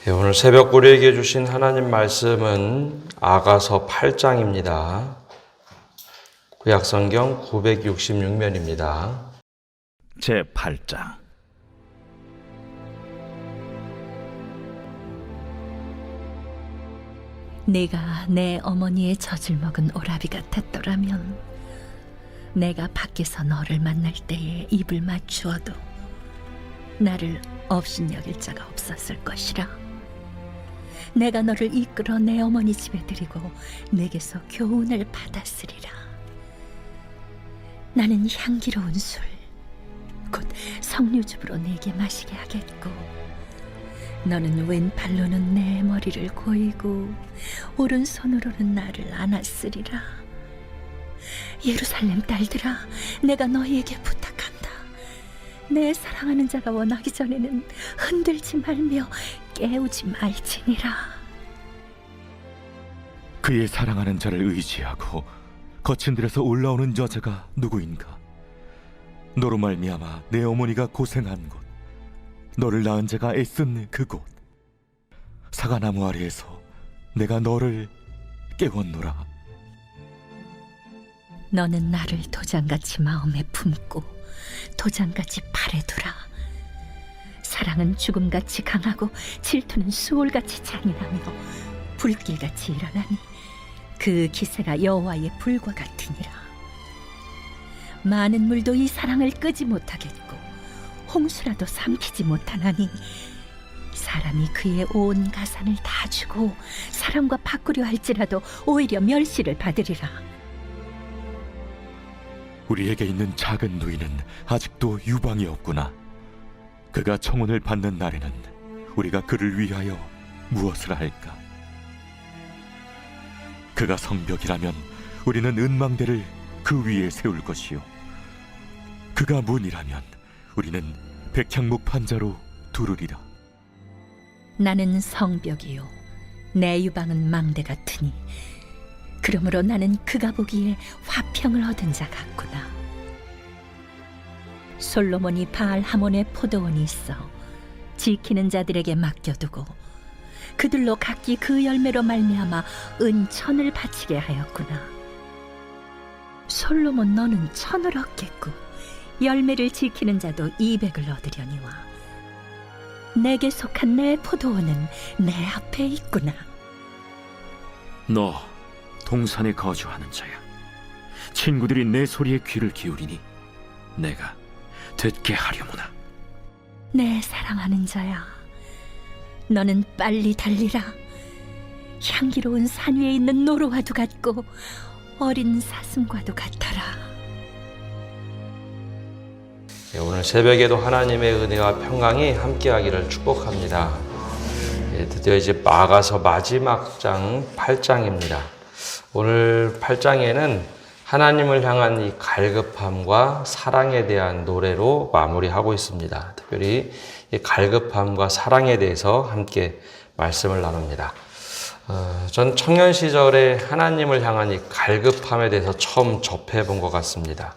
오늘 새벽 우리에게 주신 하나님 말씀은 아가서 8장입니다. 구약성경 966면입니다. 제8장. 네가 내 어머니의 젖을 먹은 오라비 같았더라면 내가 밖에서 너를 만날 때에 입을 맞추어도 나를 업신여길 자가 없었을 것이라. 내가 너를 이끌어 내 어머니 집에 들이고 내게서 교훈을 받았으리라. 나는 향기로운 술, 곧 석류즙으로 내게 마시게 하겠고, 너는 왼팔로는 내 머리를 고이고 오른손으로는 나를 안았으리라. 예루살렘 딸들아, 내가 너희에게 부탁한다. 내 사랑하는 자가 원하기 전에는 흔들지 말며 깨우지 말지니라. 그의 사랑하는 자를 의지하고 거친 들에서 올라오는 여자가 누구인가? 너로 말미암아 내 어머니가 고생한 곳, 너를 낳은 자가 애쓴 그곳, 사과나무 아래에서 내가 너를 깨웠노라. 너는 나를 도장같이 마음에 품고 도장같이 팔에 두라. 사랑은 죽음같이 강하고 질투는 수올같이 잔인하며 불길같이 일어나니 그 기세가 여호와의 불과 같으니라. 많은 물도 이 사랑을 끄지 못하겠고 홍수라도 삼키지 못하나니 사람이 그의 온 가산을 다 주고 사람과 바꾸려 할지라도 오히려 멸시를 받으리라. 우리에게 있는 작은 누이는 아직도 유방이 없구나. 그가 청혼을 받는 날에는 우리가 그를 위하여 무엇을 할까? 그가 성벽이라면 우리는 은망대를 그 위에 세울 것이요, 그가 문이라면 우리는 백향목 판자로 두르리라. 나는 성벽이요 내 유방은 망대 같으니 그러므로 나는 그가 보기에 화평을 얻은 자 같구나. 솔로몬이 바알 하몬의 포도원이 있어 지키는 자들에게 맡겨두고 그들로 각기 그 열매로 말미암아 은천을 바치게 하였구나. 솔로몬 너는 1000을 얻겠고 열매를 지키는 자도 200을 얻으려니와 내게 속한 내 포도원은 내 앞에 있구나. 너 동산에 거주하는 자야. 친구들이 내 소리에 귀를 기울이니 내가 듣게 하려무나. 내 사랑하는 자야, 너는 빨리 달리라. 향기로운 산 위에 있는 노루와도 같고 어린 사슴과도 같아라. 오늘 새벽에도 하나님의 은혜와 평강이 함께하기를 축복합니다. 드디어 이제 아가서 마지막 장 8장입니다. 오늘 8장에는 하나님을 향한 이 갈급함과 사랑에 대한 노래로 마무리하고 있습니다. 특별히 이 갈급함과 사랑에 대해서 함께 말씀을 나눕니다. 전 청년 시절에 하나님을 향한 이 갈급함에 대해서 처음 접해본 것 같습니다.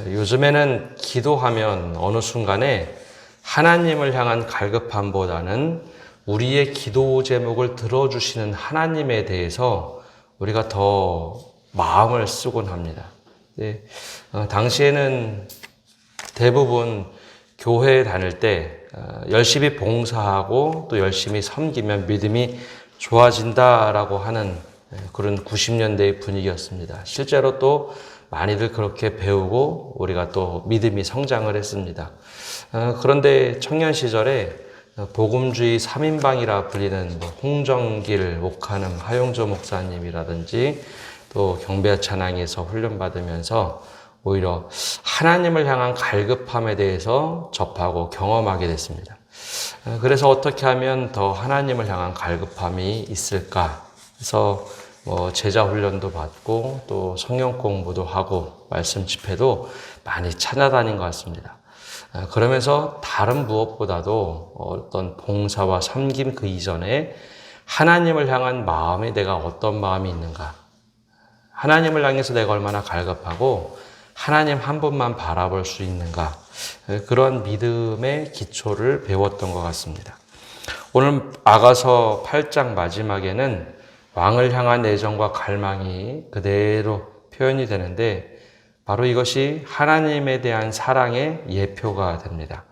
요즘에는 기도하면 어느 순간에 하나님을 향한 갈급함보다는 우리의 기도 제목을 들어주시는 하나님에 대해서 우리가 더 마음을 쓰곤 합니다. 당시에는 대부분 교회에 다닐 때 열심히 봉사하고 또 열심히 섬기면 믿음이 좋아진다라고 하는 그런 90년대의 분위기였습니다. 실제로 또 많이들 그렇게 배우고 우리가 또 믿음이 성장을 했습니다. 그런데 청년 시절에 복음주의 3인방이라 불리는 홍정길 목하는 하용조 목사님이라든지 또 경배 찬양에서 훈련받으면서 오히려 하나님을 향한 갈급함에 대해서 접하고 경험하게 됐습니다. 그래서 어떻게 하면 더 하나님을 향한 갈급함이 있을까? 그래서 제자 훈련도 받고 또 성경 공부도 하고 말씀 집회도 많이 찾아다닌 것 같습니다. 그러면서 다른 무엇보다도 어떤 봉사와 섬김 그 이전에 하나님을 향한 마음에 내가 어떤 마음이 있는가, 하나님을 향해서 내가 얼마나 갈급하고 하나님 한 분만 바라볼 수 있는가, 그런 믿음의 기초를 배웠던 것 같습니다. 오늘 아가서 8장 마지막에는 왕을 향한 애정과 갈망이 그대로 표현이 되는데 바로 이것이 하나님에 대한 사랑의 예표가 됩니다.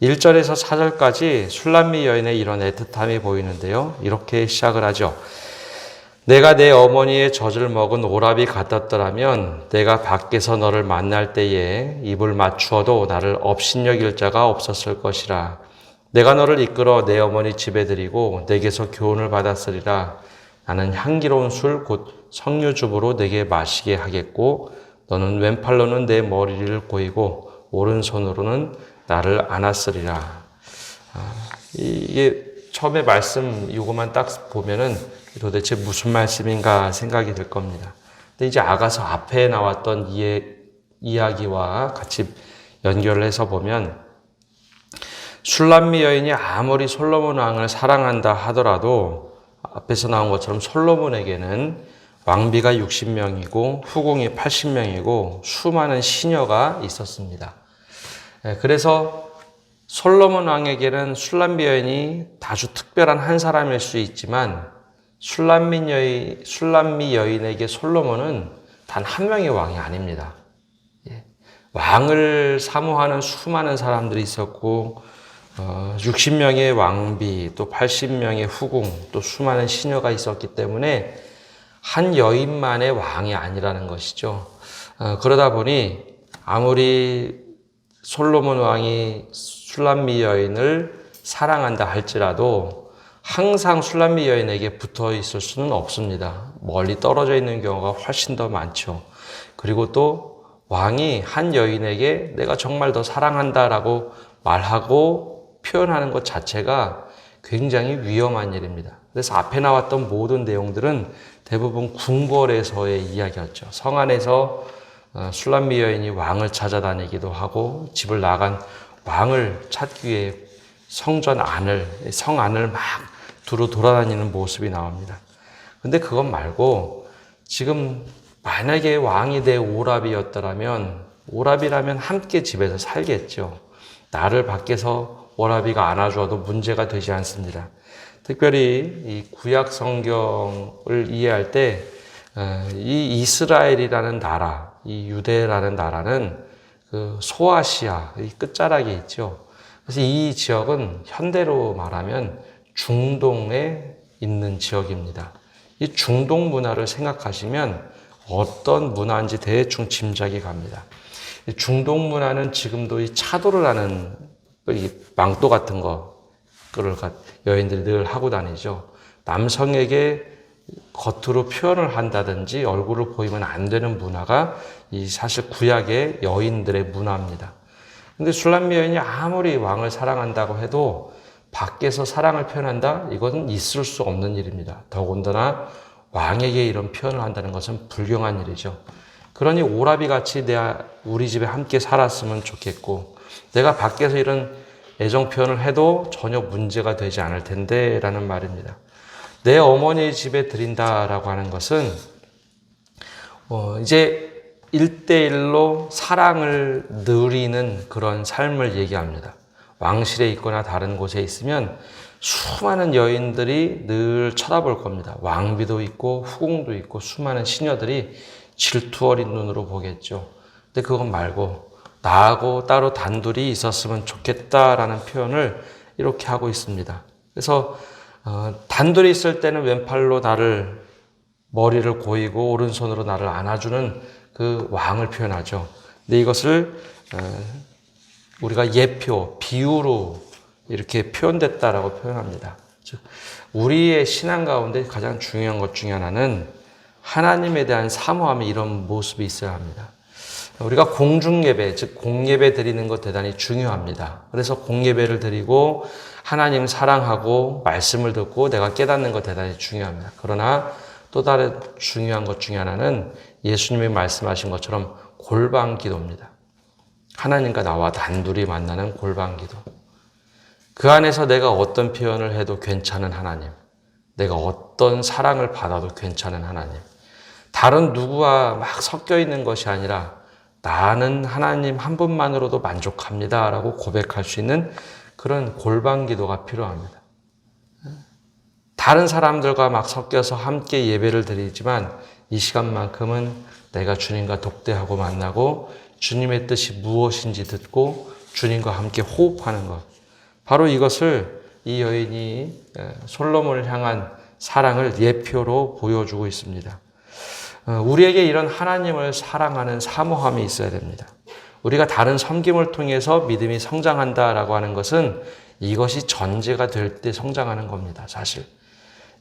1절에서 4절까지 술람미 여인의 이런 애틋함이 보이는데요. 이렇게 시작을 하죠. 내가 내 어머니의 젖을 먹은 오라비 같았더라면 내가 밖에서 너를 만날 때에 입을 맞추어도 나를 업신여길 자가 없었을 것이라. 내가 너를 이끌어 내 어머니 집에 들이고 내게서 교훈을 받았으리라. 나는 향기로운 술 곧 석류즙으로 내게 마시게 하겠고 너는 왼팔로는 내 머리를 고이고 오른손으로는 나를 안았으리라. 이게 처음에 말씀 이거만 딱 보면은 도대체 무슨 말씀인가 생각이 들 겁니다. 근데 이제 아가서 앞에 나왔던 이야기와 같이 연결을 해서 보면 술람미 여인이 아무리 솔로몬 왕을 사랑한다 하더라도 앞에서 나온 것처럼 솔로몬에게는 왕비가 60명이고 후궁이 80명이고 수많은 시녀가 있었습니다. 그래서 솔로몬 왕에게는 술람미 여인이 아주 특별한 한 사람일 수 있지만 술람미 여인에게 솔로몬은 단 한 명의 왕이 아닙니다. 왕을 사모하는 수많은 사람들이 있었고 60명의 왕비 또 80명의 후궁 또 수많은 시녀가 있었기 때문에 한 여인만의 왕이 아니라는 것이죠. 그러다 보니 아무리 솔로몬 왕이 술람미 여인을 사랑한다 할지라도 항상 술람미 여인에게 붙어 있을 수는 없습니다. 멀리 떨어져 있는 경우가 훨씬 더 많죠. 그리고 또 왕이 한 여인에게 내가 정말 더 사랑한다라고 말하고 표현하는 것 자체가 굉장히 위험한 일입니다. 그래서 앞에 나왔던 모든 내용들은 대부분 궁궐에서의 이야기였죠. 성 안에서 술람미 여인이 왕을 찾아다니기도 하고 집을 나간 왕을 찾기 위해 성 안을 막 두루 돌아다니는 모습이 나옵니다. 근데 그것 말고 지금 만약에 왕이 내 오라비였더라면 오라비라면 함께 집에서 살겠죠. 나를 밖에서 오라비가 안아주어도 문제가 되지 않습니다. 특별히 이 구약 성경을 이해할 때 이 이스라엘이라는 나라, 이 유대라는 나라는 그 소아시아, 이 끝자락에 있죠. 그래서 이 지역은 현대로 말하면 중동에 있는 지역입니다. 이 중동 문화를 생각하시면 어떤 문화인지 대충 짐작이 갑니다. 이 중동 문화는 지금도 이 차도르라는 이 망토 같은 거를 여인들이 늘 하고 다니죠. 남성에게 겉으로 표현을 한다든지 얼굴을 보이면 안 되는 문화가 이 사실 구약의 여인들의 문화입니다. 근데 술람미 여인이 아무리 왕을 사랑한다고 해도 밖에서 사랑을 표현한다? 이것은 있을 수 없는 일입니다. 더군다나 왕에게 이런 표현을 한다는 것은 불경한 일이죠. 그러니 오라비 같이 우리 집에 함께 살았으면 좋겠고 내가 밖에서 이런 애정 표현을 해도 전혀 문제가 되지 않을 텐데 라는 말입니다. 내 어머니의 집에 들인다라고 하는 것은 이제 1대1로 사랑을 누리는 그런 삶을 얘기합니다. 왕실에 있거나 다른 곳에 있으면 수많은 여인들이 늘 쳐다볼 겁니다. 왕비도 있고 후궁도 있고 수많은 시녀들이 질투 어린 눈으로 보겠죠. 근데 그것 말고 나하고 따로 단둘이 있었으면 좋겠다라는 표현을 이렇게 하고 있습니다. 그래서 단둘이 있을 때는 왼팔로 나를 머리를 고이고 오른손으로 나를 안아주는 그 왕을 표현하죠. 근데 이것을 우리가 예표, 비유로 이렇게 표현됐다라고 표현합니다. 즉 우리의 신앙 가운데 가장 중요한 것 중에 하나는 하나님에 대한 사모함이 이런 모습이 있어야 합니다. 우리가 공중예배, 즉 공예배 드리는 것 대단히 중요합니다. 그래서 공예배를 드리고 하나님 사랑하고 말씀을 듣고 내가 깨닫는 것 대단히 중요합니다. 그러나 또 다른 중요한 것 중에 하나는 예수님이 말씀하신 것처럼 골방 기도입니다. 하나님과 나와 단둘이 만나는 골방 기도. 그 안에서 내가 어떤 표현을 해도 괜찮은 하나님, 내가 어떤 사랑을 받아도 괜찮은 하나님, 다른 누구와 막 섞여 있는 것이 아니라 나는 하나님 한 분만으로도 만족합니다 라고 고백할 수 있는 그런 골방 기도가 필요합니다. 다른 사람들과 막 섞여서 함께 예배를 드리지만 이 시간만큼은 내가 주님과 독대하고 만나고 주님의 뜻이 무엇인지 듣고 주님과 함께 호흡하는 것. 바로 이것을 이 여인이 솔로몬을 향한 사랑을 예표로 보여주고 있습니다. 우리에게 이런 하나님을 사랑하는 사모함이 있어야 됩니다. 우리가 다른 섬김을 통해서 믿음이 성장한다라고 하는 것은 이것이 전제가 될 때 성장하는 겁니다. 사실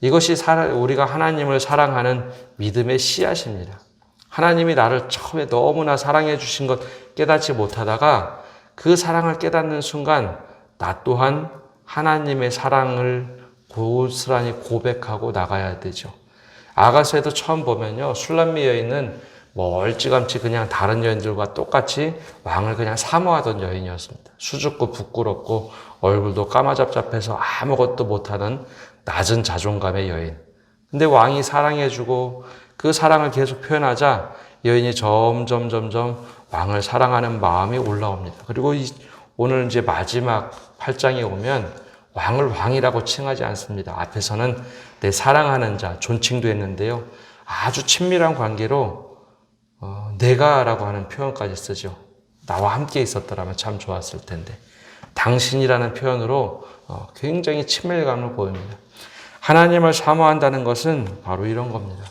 이것이 우리가 하나님을 사랑하는 믿음의 씨앗입니다. 하나님이 나를 처음에 너무나 사랑해 주신 것 깨닫지 못하다가 그 사랑을 깨닫는 순간 나 또한 하나님의 사랑을 고스란히 고백하고 나가야 되죠. 아가서에도 처음 보면요, 술람미 여인은 멀찌감치 그냥 다른 여인들과 똑같이 왕을 그냥 사모하던 여인이었습니다. 수줍고 부끄럽고 얼굴도 까마잡잡해서 아무것도 못하는 낮은 자존감의 여인. 근데 왕이 사랑해주고 그 사랑을 계속 표현하자 여인이 점점 왕을 사랑하는 마음이 올라옵니다. 그리고 오늘 이제 마지막 8장에 오면 왕을 왕이라고 칭하지 않습니다. 앞에서는 내 사랑하는 자, 존칭도 했는데요. 아주 친밀한 관계로 내가라고 하는 표현까지 쓰죠. 나와 함께 있었더라면 참 좋았을 텐데. 당신이라는 표현으로 굉장히 친밀감을 보입니다. 하나님을 사모한다는 것은 바로 이런 겁니다.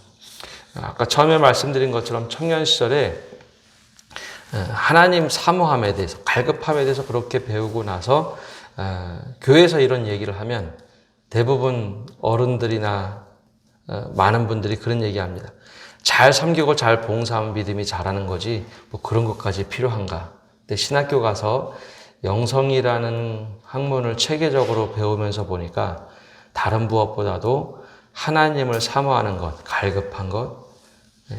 아까 처음에 말씀드린 것처럼 청년 시절에 하나님 사모함에 대해서, 갈급함에 대해서 그렇게 배우고 나서 교회에서 이런 얘기를 하면 대부분 어른들이나 많은 분들이 그런 얘기합니다. 잘 섬기고 잘 봉사하면 믿음이 자라는 거지 뭐 그런 것까지 필요한가. 근데 신학교 가서 영성이라는 학문을 체계적으로 배우면서 보니까 다른 무엇보다도 하나님을 사모하는 것, 갈급한 것,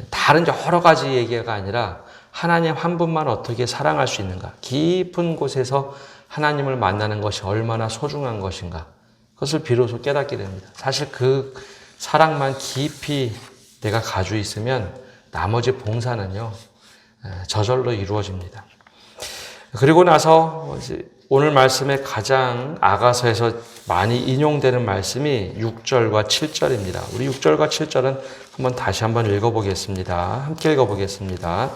다른 여러 가지 얘기가 아니라 하나님 한 분만 어떻게 사랑할 수 있는가, 깊은 곳에서 하나님을 만나는 것이 얼마나 소중한 것인가, 그것을 비로소 깨닫게 됩니다. 사실 그 사랑만 깊이 내가 가지고 있으면 나머지 봉사는요 저절로 이루어집니다. 그리고 나서 오늘 말씀에 가장 아가서에서 많이 인용되는 말씀이 6절과 7절입니다. 우리 6절과 7절은 다시 한번 읽어보겠습니다. 함께 읽어보겠습니다.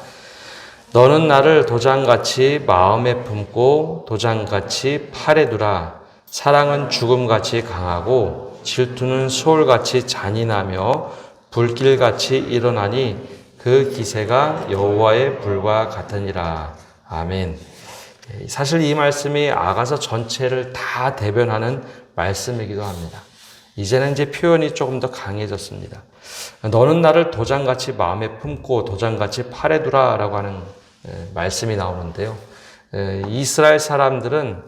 너는 나를 도장같이 마음에 품고 도장같이 팔에 두라. 사랑은 죽음같이 강하고 질투는 소울같이 잔인하며 불길같이 일어나니 그 기세가 여호와의 불과 같으니라. 아멘. 사실 이 말씀이 아가서 전체를 다 대변하는 말씀이기도 합니다. 이제는 이제 표현이 조금 더 강해졌습니다. 너는 나를 도장같이 마음에 품고 도장같이 팔에 두라라고 하는 말씀이 나오는데요. 이스라엘 사람들은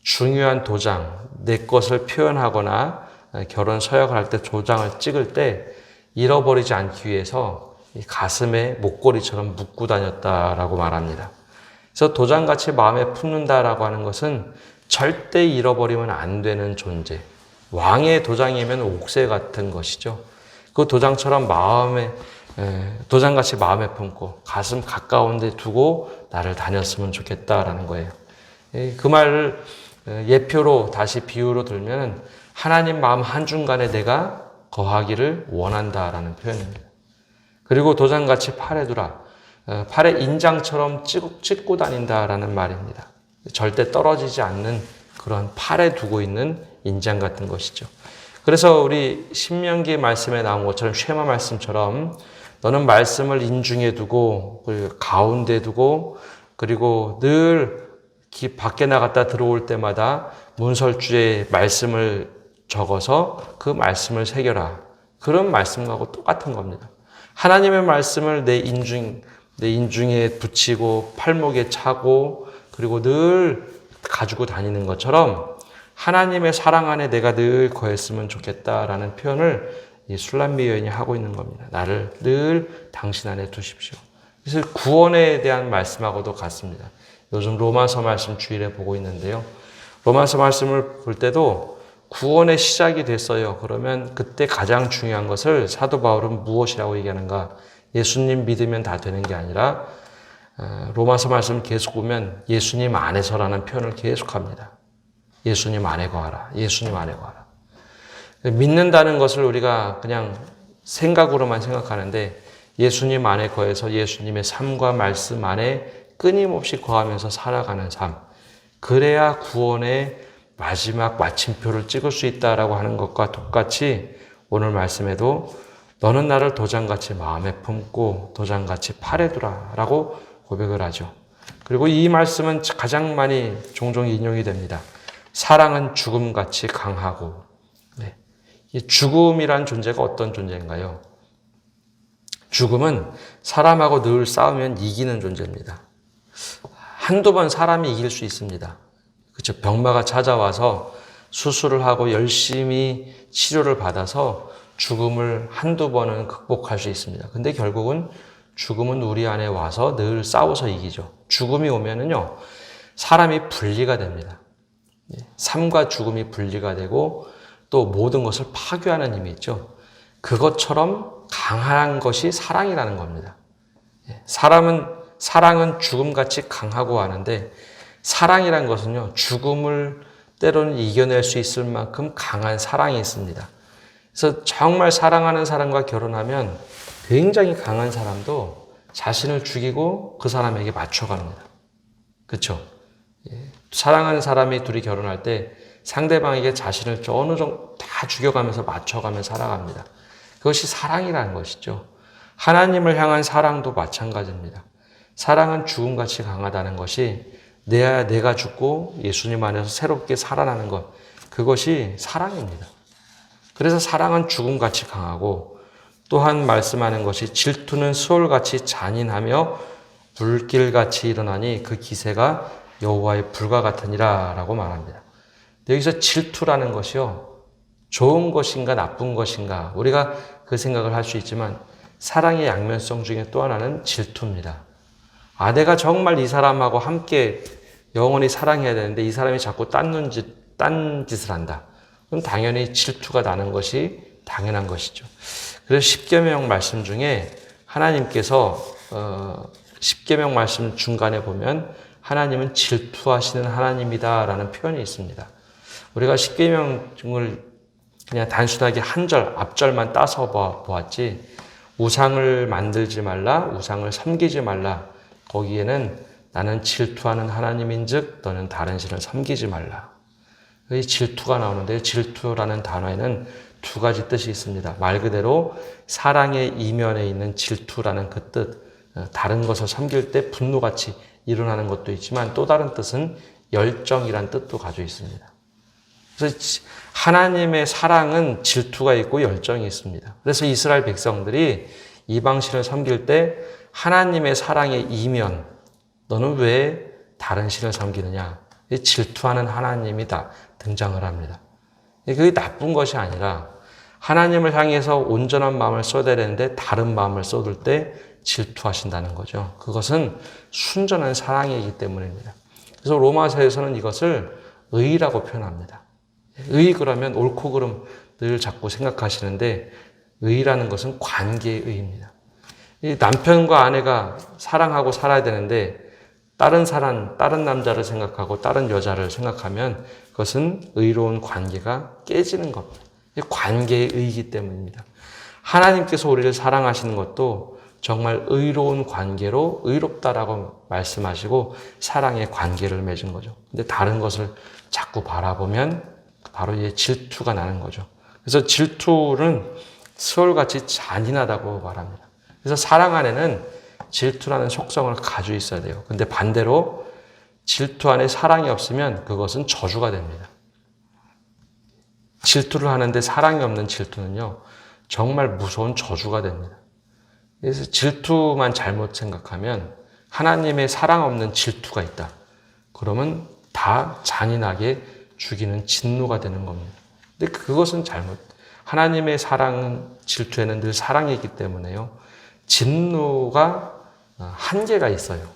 중요한 도장, 내 것을 표현하거나 결혼 서약을 할 때 도장을 찍을 때 잃어버리지 않기 위해서 가슴에 목걸이처럼 묶고 다녔다라고 말합니다. 그래서 도장같이 마음에 품는다라고 하는 것은 절대 잃어버리면 안 되는 존재. 왕의 도장이면 옥새 같은 것이죠. 그 도장처럼 도장같이 마음에 품고 가슴 가까운 데 두고 나를 다녔으면 좋겠다라는 거예요. 그 말을 예표로 다시 비유로 들면 하나님 마음 한중간에 내가 거하기를 원한다라는 표현입니다. 그리고 도장같이 팔에 두라. 팔에 인장처럼 찍고 다닌다라는 말입니다. 절대 떨어지지 않는 그런 팔에 두고 있는 인장 같은 것이죠. 그래서 우리 신명기 말씀에 나온 것처럼 쉐마 말씀처럼 너는 말씀을 인중에 두고 그리고 가운데 두고 그리고 늘 밖에 나갔다 들어올 때마다 문설주에 말씀을 적어서 그 말씀을 새겨라. 그런 말씀하고 똑같은 겁니다. 하나님의 말씀을 내 인중에 붙이고 팔목에 차고 그리고 늘 가지고 다니는 것처럼 하나님의 사랑 안에 내가 늘 거했으면 좋겠다라는 표현을 이 술람미 여인이 하고 있는 겁니다. 나를 늘 당신 안에 두십시오. 그래서 구원에 대한 말씀하고도 같습니다. 요즘 로마서 말씀 주일에 보고 있는데요. 로마서 말씀을 볼 때도 구원의 시작이 됐어요. 그러면 그때 가장 중요한 것을 사도 바울은 무엇이라고 얘기하는가? 예수님 믿으면 다 되는 게 아니라 로마서 말씀 계속 보면 예수님 안에서라는 표현을 계속합니다. 예수님 안에 거하라. 예수님 안에 거하라. 믿는다는 것을 우리가 그냥 생각으로만 생각하는데 예수님 안에 거해서 예수님의 삶과 말씀 안에 끊임없이 거하면서 살아가는 삶. 그래야 구원의 마지막 마침표를 찍을 수 있다라고 하는 것과 똑같이 오늘 말씀에도 너는 나를 도장같이 마음에 품고 도장같이 팔에 두라 라고 고백을 하죠. 그리고 이 말씀은 가장 많이 종종 인용이 됩니다. 사랑은 죽음같이 강하고. 네. 이 죽음이란 존재가 어떤 존재인가요? 죽음은 사람하고 늘 싸우면 이기는 존재입니다. 한두 번 사람이 이길 수 있습니다. 그렇죠? 병마가 찾아와서 수술을 하고 열심히 치료를 받아서 죽음을 한두 번은 극복할 수 있습니다. 근데 결국은 죽음은 우리 안에 와서 늘 싸워서 이기죠. 죽음이 오면은요, 사람이 분리가 됩니다. 삶과 죽음이 분리가 되고 또 모든 것을 파괴하는 힘이 있죠. 그것처럼 강한 것이 사랑이라는 겁니다. 사랑은 죽음같이 강하고 하는데 사랑이란 것은요, 죽음을 때로는 이겨낼 수 있을 만큼 강한 사랑이 있습니다. 그래서 정말 사랑하는 사람과 결혼하면 굉장히 강한 사람도 자신을 죽이고 그 사람에게 맞춰갑니다. 그렇죠? 사랑하는 사람이 둘이 결혼할 때 상대방에게 자신을 어느 정도 다 죽여가면서 맞춰가면서 살아갑니다. 그것이 사랑이라는 것이죠. 하나님을 향한 사랑도 마찬가지입니다. 사랑은 죽음같이 강하다는 것이 내가 죽고 예수님 안에서 새롭게 살아나는 것, 그것이 사랑입니다. 그래서 사랑은 죽음같이 강하고 또한 말씀하는 것이 질투는 수월같이 잔인하며 불길같이 일어나니 그 기세가 여호와의 불과 같으니라 라고 말합니다. 여기서 질투라는 것이요, 좋은 것인가 나쁜 것인가 우리가 그 생각을 할 수 있지만 사랑의 양면성 중에 또 하나는 질투입니다. 내가 정말 이 사람하고 함께 영원히 사랑해야 되는데 이 사람이 자꾸 딴 짓을 한다. 그럼 당연히 질투가 나는 것이 당연한 것이죠. 그래서 십계명 말씀 중에 하나님께서 십계명 말씀 중간에 보면 하나님은 질투하시는 하나님이다라는 표현이 있습니다. 우리가 십계명을 그냥 단순하게 한 절, 앞절만 따서 보았지 우상을 만들지 말라, 우상을 섬기지 말라. 거기에는 나는 질투하는 하나님인즉 너는 다른 신을 섬기지 말라. 이 질투가 나오는데 질투라는 단어에는 두 가지 뜻이 있습니다. 말 그대로 사랑의 이면에 있는 질투라는 그 뜻, 다른 것을 섬길 때 분노같이 일어나는 것도 있지만 또 다른 뜻은 열정이란 뜻도 가지고 있습니다. 그래서 하나님의 사랑은 질투가 있고 열정이 있습니다. 그래서 이스라엘 백성들이 이방신을 섬길 때 하나님의 사랑의 이면, 너는 왜 다른 신을 섬기느냐? 질투하는 하나님이 다 등장을 합니다. 그게 나쁜 것이 아니라 하나님을 향해서 온전한 마음을 쏟아야 되는데 다른 마음을 쏟을 때 질투하신다는 거죠. 그것은 순전한 사랑이기 때문입니다. 그래서 로마서에서는 이것을 의라고 표현합니다. 의 그러면 옳고 그름 늘 자꾸 생각하시는데 의라는 것은 관계의 의입니다. 이 남편과 아내가 사랑하고 살아야 되는데 다른 남자를 생각하고 다른 여자를 생각하면 그것은 의로운 관계가 깨지는 겁니다. 관계의 의이기 때문입니다. 하나님께서 우리를 사랑하시는 것도 정말 의로운 관계로 의롭다라고 말씀하시고 사랑의 관계를 맺은 거죠. 근데 다른 것을 자꾸 바라보면 바로 이제 질투가 나는 거죠. 그래서 질투는 수월같이 잔인하다고 말합니다. 그래서 사랑 안에는 질투라는 속성을 가지고 있어야 돼요. 근데 반대로 질투 안에 사랑이 없으면 그것은 저주가 됩니다. 질투를 하는데 사랑이 없는 질투는요, 정말 무서운 저주가 됩니다. 그래서 질투만 잘못 생각하면 하나님의 사랑 없는 질투가 있다. 그러면 다 잔인하게 죽이는 진노가 되는 겁니다. 근데 그것은 잘못. 하나님의 사랑은 질투에는 늘 사랑이 있기 때문에요. 진노가 한계가 있어요.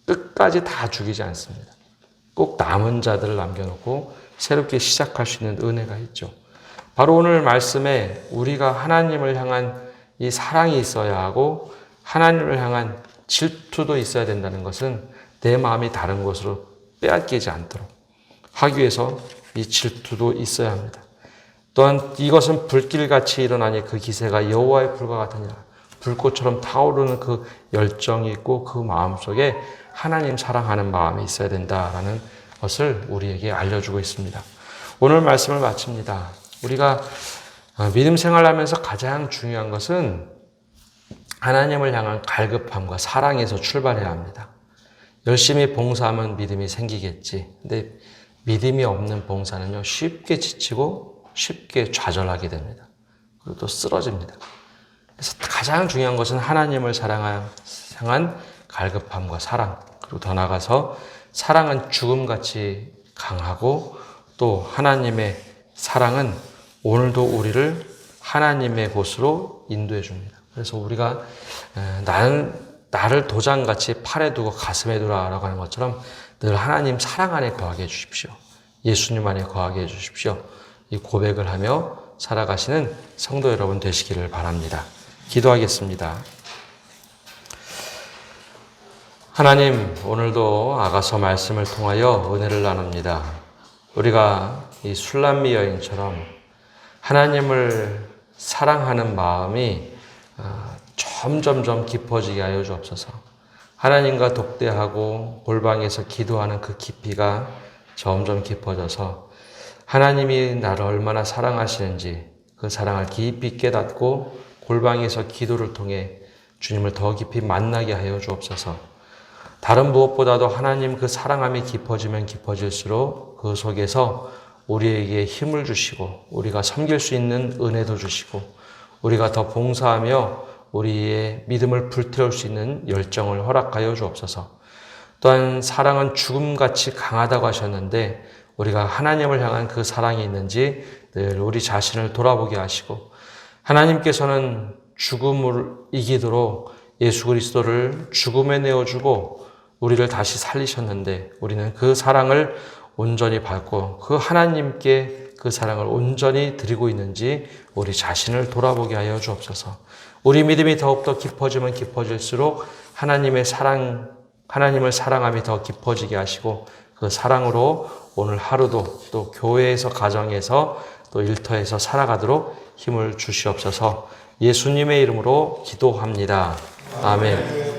끝까지 다 죽이지 않습니다. 꼭 남은 자들을 남겨놓고 새롭게 시작할 수 있는 은혜가 있죠. 바로 오늘 말씀에 우리가 하나님을 향한 이 사랑이 있어야 하고 하나님을 향한 질투도 있어야 된다는 것은 내 마음이 다른 것으로 빼앗기지 않도록 하기 위해서 이 질투도 있어야 합니다. 또한 이것은 불길같이 일어나니 그 기세가 여호와의 불과 같으니라. 불꽃처럼 타오르는 그 열정이 있고 그 마음속에 하나님 사랑하는 마음이 있어야 된다라는 것을 우리에게 알려주고 있습니다. 오늘 말씀을 마칩니다. 우리가 믿음 생활하면서 가장 중요한 것은 하나님을 향한 갈급함과 사랑에서 출발해야 합니다. 열심히 봉사하면 믿음이 생기겠지. 근데 믿음이 없는 봉사는요, 쉽게 지치고 쉽게 좌절하게 됩니다. 그리고 또 쓰러집니다. 그래서 가장 중요한 것은 하나님을 향한 갈급함과 사랑. 그리고 더 나아가서 사랑은 죽음같이 강하고 또 하나님의 사랑은 오늘도 우리를 하나님의 곳으로 인도해 줍니다. 그래서 우리가 나를 도장같이 팔에 두고 가슴에 두라라고 하는 것처럼 늘 하나님 사랑 안에 거하게 해주십시오. 예수님 안에 거하게 해주십시오. 이 고백을 하며 살아가시는 성도 여러분 되시기를 바랍니다. 기도하겠습니다. 하나님, 오늘도 아가서 말씀을 통하여 은혜를 나눕니다. 우리가 이 술람미 여인처럼 하나님을 사랑하는 마음이 점점점 깊어지게 하여 주옵소서. 하나님과 독대하고 골방에서 기도하는 그 깊이가 점점 깊어져서 하나님이 나를 얼마나 사랑하시는지 그 사랑을 깊이 깨닫고 골방에서 기도를 통해 주님을 더 깊이 만나게 하여 주옵소서. 다른 무엇보다도 하나님 그 사랑함이 깊어지면 깊어질수록 그 속에서 우리에게 힘을 주시고 우리가 섬길 수 있는 은혜도 주시고 우리가 더 봉사하며 우리의 믿음을 불태울 수 있는 열정을 허락하여 주옵소서. 또한 사랑은 죽음같이 강하다고 하셨는데 우리가 하나님을 향한 그 사랑이 있는지 늘 우리 자신을 돌아보게 하시고 하나님께서는 죽음을 이기도록 예수 그리스도를 죽음에 내어주고 우리를 다시 살리셨는데 우리는 그 사랑을 온전히 받고 그 하나님께 그 사랑을 온전히 드리고 있는지 우리 자신을 돌아보게 하여 주옵소서. 우리 믿음이 더욱더 깊어지면 깊어질수록 하나님을 사랑함이 더 깊어지게 하시고 그 사랑으로 오늘 하루도 또 교회에서 가정에서 또 일터에서 살아가도록 힘을 주시옵소서. 예수님의 이름으로 기도합니다. 아멘.